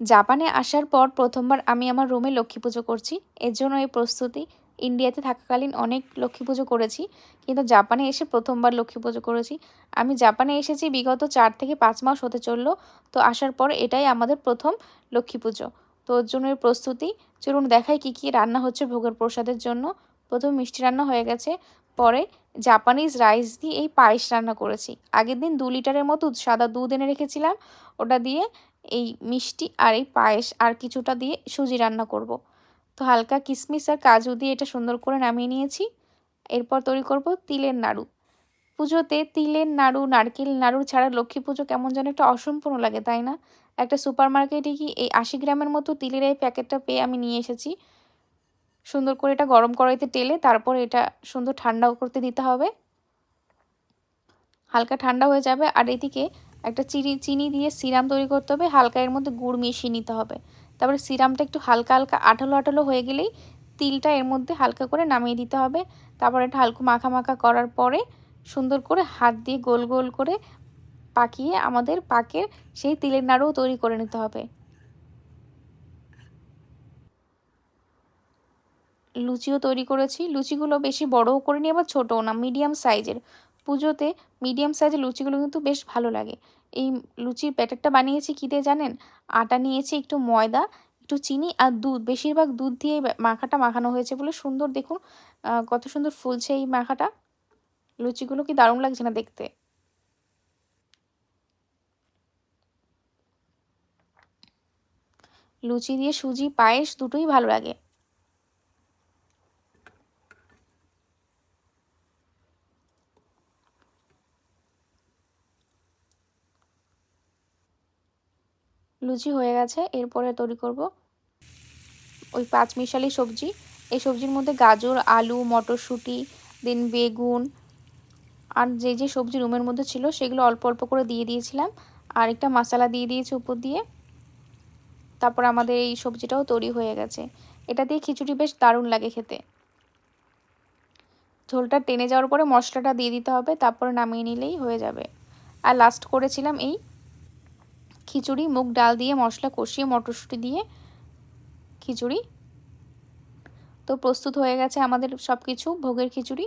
জাপানে আসার পর প্রথমবার আমি আমার রুমে লক্ষ্মী পুজো করছি। এর জন্য এই প্রস্তুতি ইন্ডিয়াতে থাকাকালীন অনেক লক্ষ্মী পুজো করেছি, কিন্তু জাপানে এসে প্রথমবার লক্ষ্মী পুজো করেছি। আমি জাপানে এসেছি বিগত 4 থেকে 5 মাস হতে চললো। তো আসার পর এটাই আমাদের প্রথম লক্ষ্মী পুজো। তো ওর জন্য এর প্রস্তুতি, চলুন দেখাই কী কী রান্না হচ্ছে ভোগের প্রসাদের জন্য। প্রথম মিষ্টি রান্না হয়ে গেছে, পরে জাপানিজ রাইস দিয়ে এই পায়েস রান্না করেছি। আগের দিন 2 লিটারের মতো সাদা দুধ এনে রেখেছিলাম, ওটা দিয়ে এই মিষ্টি আর এই পায়েস আর কিছুটা দিয়ে সুজি রান্না করব। তো হালকা কিশমিশ আর কাজু দিয়ে এটা সুন্দর করে নামিয়ে নিয়েছি। এরপর তৈরি করব তিলের নাড়ু। পুজোতে তিলের নাড়ু, নারকেল নাড়ু ছাড়া লক্ষ্মী পুজো কেমন যেন একটা অসম্পূর্ণ লাগে, তাই না? একটা সুপার মার্কেটে কি এই 80 গ্রামের মতো তিলের এই প্যাকেটটা পেয়ে আমি নিয়ে এসেছি। সুন্দর করে এটা গরম কড়াইতে টেলে তারপর এটা সুন্দর ঠান্ডাও করতে দিতে হবে। হালকা ঠান্ডা হয়ে যাবে, আর এদিকে একটা চিনি দিয়ে সিরাম তৈরি করতে হবে। হালকা এর মধ্যে গুড় মিশিয়ে নিতে হবে। তারপরে সিরামটা একটু হালকা হালকা আঠালো আঠালো হয়ে গেলেই তিলটা এর মধ্যে হালকা করে নামিয়ে দিতে হবে। তারপর এটা হালকা মাখা মাখা করার পরে সুন্দর করে হাত দিয়ে গোল গোল করে পাকিয়ে আমাদের পাকের সেই তিলের নাড়ুও তৈরি করে নিতে হবে। লুচিও তৈরি করেছি। লুচিগুলো বেশি বড়ও করিনি আবার ছোটও না, মিডিয়াম সাইজের। পুজোতে মিডিয়াম সাইজের লুচিগুলো কিন্তু বেশ ভালো লাগে। এই লুচির ব্যাটারটা বানিয়েছি কী দিয়ে জানেন? আটা নিয়েছি, একটু ময়দা, একটু চিনি আর দুধ, বেশিরভাগ দুধ দিয়ে মাখাটা মাখানো হয়েছে বলে সুন্দর দেখুন কত সুন্দর ফুলছে এই মাখাটা। লুচিগুলো কি দারুণ লাগছে না দেখতে? লুচি দিয়ে সুজি পায়েস দুটোই ভালো লাগে। লুচি হয়ে গেছে, এরপরে তৈরি করব ওই পাঁচমিশালি সবজি। এই সবজির মধ্যে গাজর, আলু, মটরশুঁটি, দেন বেগুন আর যে যে সবজি রুমের মধ্যে ছিল সেগুলো অল্প অল্প করে দিয়ে দিয়েছিলাম। আর একটা মশলা দিয়ে দিয়েছি উপর দিয়ে। তারপর আমাদের এই সবজিটাও তৈরি হয়ে গেছে। এটা দিয়ে খিচুড়ি বেশ দারুণ লাগে খেতে। ঝোলটা টেনে যাওয়ার পরে মশলাটা দিয়ে দিতে হবে, তারপরে নামিয়ে নিলেই হয়ে যাবে। আর লাস্ট করেছিলাম এই খিচুড়ি, মুগ ডাল দিয়ে মশলা কষিয়ে মটরশুঁটি দিয়ে খিচুড়ি। তো প্রস্তুত হয়ে গেছে আমাদের সব কিছু ভোগের খিচুড়ি।